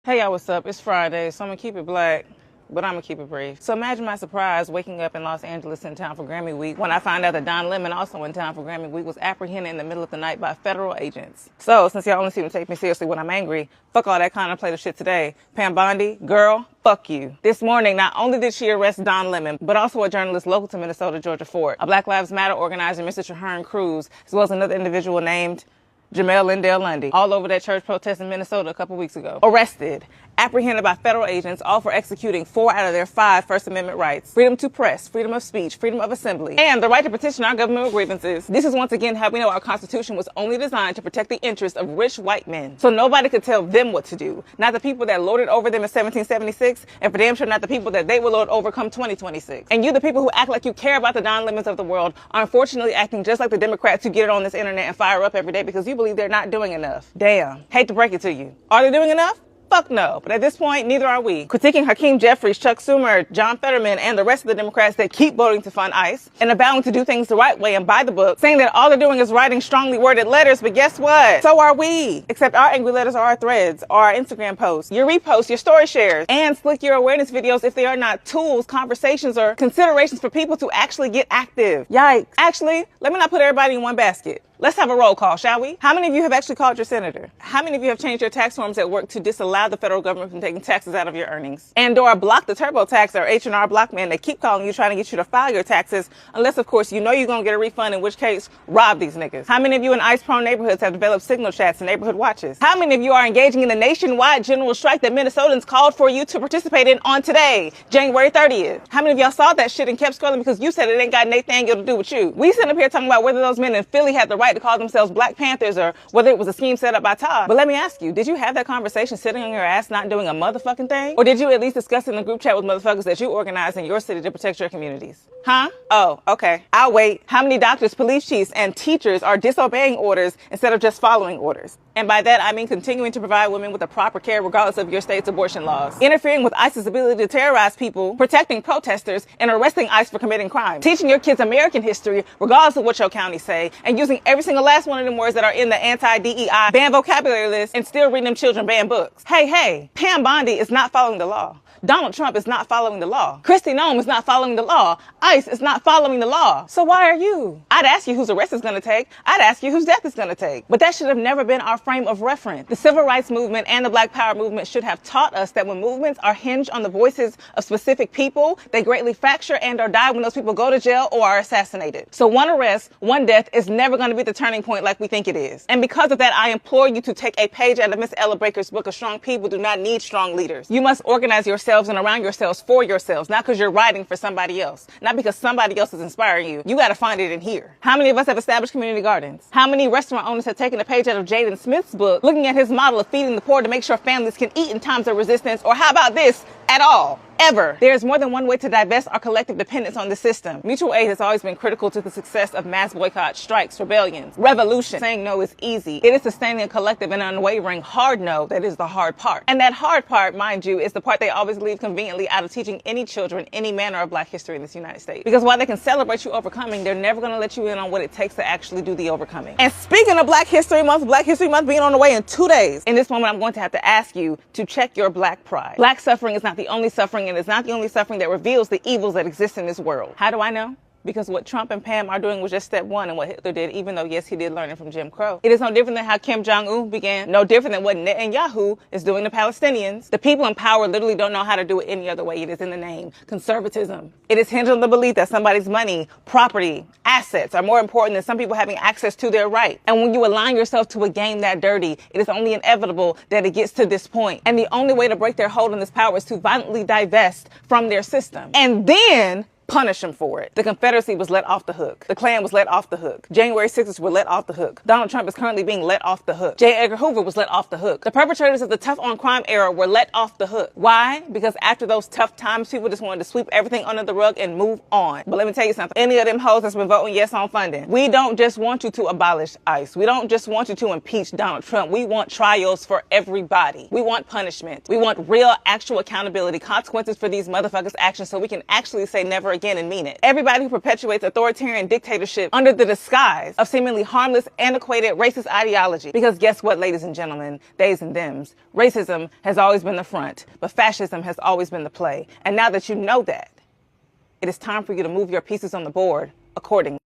Hey y'all, what's up? It's Friday, so I'm gonna keep it black, but I'm gonna keep it brief. So imagine my surprise waking up in Los Angeles in town for Grammy Week when I found out that Don Lemon, also in town for Grammy Week, was apprehended in the middle of the night by federal agents. So since y'all only seem to take me seriously when I'm angry, fuck all that contemplative shit today. Pam Bondi, girl, fuck you. This morning, not only did she arrest Don Lemon, but also a journalist local to Minnesota, Georgia Fort, a Black Lives Matter organizer, Mr. Traherne Cruz, as well as another individual named Jamel Lindell Lundy, all over that church protest in Minnesota a couple weeks ago. Arrested, apprehended by federal agents, all for executing 4 out of their 5 First Amendment rights. Freedom to press, freedom of speech, freedom of assembly, and the right to petition our government with grievances. This is once again how we know our Constitution was only designed to protect the interests of rich white men. So nobody could tell them what to do. Not the people that lorded over them in 1776, and for damn sure not the people that they will lord over come 2026. And you, the people who act like you care about the Don Lemons of the world, are unfortunately acting just like the Democrats who get it on this internet and fire up every day because you believe they're not doing enough. Damn. Hate to break it to you. Are they doing enough? Fuck no. But at this point, neither are we. Critiquing Hakeem Jeffries, Chuck Schumer, John Fetterman, and the rest of the Democrats that keep voting to fund ICE and avowing to do things the right way and by the book, saying that all they're doing is writing strongly worded letters, but guess what? So are we. Except our angry letters are our threads, or our Instagram posts, your reposts, your story shares, and slick your awareness videos if they are not tools, conversations, or considerations for people to actually get active. Yikes. Actually, let me not put everybody in one basket. Let's have a roll call, shall we? How many of you have actually called your senator? How many of you have changed your tax forms at work to disallow the federal government from taking taxes out of your earnings? And/or block the TurboTax or H&R Block man that keep calling you trying to get you to file your taxes, unless, of course, you know you're going to get a refund, in which case, rob these niggas. How many of you in ICE-prone neighborhoods have developed signal chats and neighborhood watches? How many of you are engaging in the nationwide general strike that Minnesotans called for you to participate in on today, January 30th? How many of y'all saw that shit and kept scrolling because you said it ain't got Nathaniel to do with you? We sit up here talking about whether those men in Philly had the right to call themselves Black Panthers or whether it was a scheme set up by Todd. But let me ask you, did you have that conversation sitting on your ass not doing a motherfucking thing? Or did you at least discuss in the group chat with motherfuckers that you organize in your city to protect your communities? Huh? Oh, okay. I'll wait. How many doctors, police chiefs, and teachers are disobeying orders instead of just following orders? And by that, I mean continuing to provide women with the proper care regardless of your state's abortion laws. Interfering with ICE's ability to terrorize people, protecting protesters, and arresting ICE for committing crimes. Teaching your kids American history regardless of what your county say, and using every single last one of them words that are in the anti-DEI ban vocabulary list and still reading them children banned books. Hey, Pam Bondi is not following the law. Donald Trump is not following the law. Kristi Noem is not following the law. ICE is not following the law. So why are you? I'd ask you whose arrest is going to take. I'd ask you whose death is going to take. But that should have never been our frame of reference. The civil rights movement and the Black Power movement should have taught us that when movements are hinged on the voices of specific people, they greatly fracture and or die when those people go to jail or are assassinated. So one arrest, one death is never going to be the turning point like we think it is. And because of that, I implore you to take a page out of Miss Ella Baker's book of Strong People Do Not Need Strong Leaders. You must organize yourselves and around yourselves for yourselves, not because you're writing for somebody else, not because somebody else is inspiring you. You got to find it in here. How many of us have established community gardens? How many restaurant owners have taken a page out of Jaden Smith's book, looking at his model of feeding the poor to make sure families can eat in times of resistance? Or how about this? At all. Ever. There is more than one way to divest our collective dependence on the system. Mutual aid has always been critical to the success of mass boycotts, strikes, rebellions, revolution. Saying no is easy. It is sustaining a collective and unwavering hard no that is the hard part. And that hard part, mind you, is the part they always leave conveniently out of teaching any children any manner of Black history in this United States. Because while they can celebrate you overcoming, they're never going to let you in on what it takes to actually do the overcoming. And speaking of Black History Month being on the way in 2 days, in this moment I'm going to have to ask you to check your Black pride. Black suffering is not the only suffering, and it's not the only suffering that reveals the evils that exist in this world. How do I know? Because what Trump and Pam are doing was just step one in what Hitler did, even though, yes, he did learn it from Jim Crow. It is no different than how Kim Jong-un began, no different than what Netanyahu is doing to Palestinians. The people in power literally don't know how to do it any other way. It is in the name. Conservatism. It is hinged on the belief that somebody's money, property, assets are more important than some people having access to their right. And when you align yourself to a game that dirty, it is only inevitable that it gets to this point. And the only way to break their hold on this power is to violently divest from their system. And then punish them for it. The Confederacy was let off the hook. The Klan was let off the hook. January 6th were let off the hook. Donald Trump is currently being let off the hook. J. Edgar Hoover was let off the hook. The perpetrators of the tough on crime era were let off the hook. Why? Because after those tough times, people just wanted to sweep everything under the rug and move on. But let me tell you something. Any of them hoes that's been voting yes on funding. We don't just want you to abolish ICE. We don't just want you to impeach Donald Trump. We want trials for everybody. We want punishment. We want real, actual accountability, consequences for these motherfuckers' actions so we can actually say never again and mean it. Everybody who perpetuates authoritarian dictatorship under the disguise of seemingly harmless, antiquated, racist ideology. Because guess what, ladies and gentlemen, theys and thems, racism has always been the front, but fascism has always been the play. And now that you know that, it is time for you to move your pieces on the board accordingly.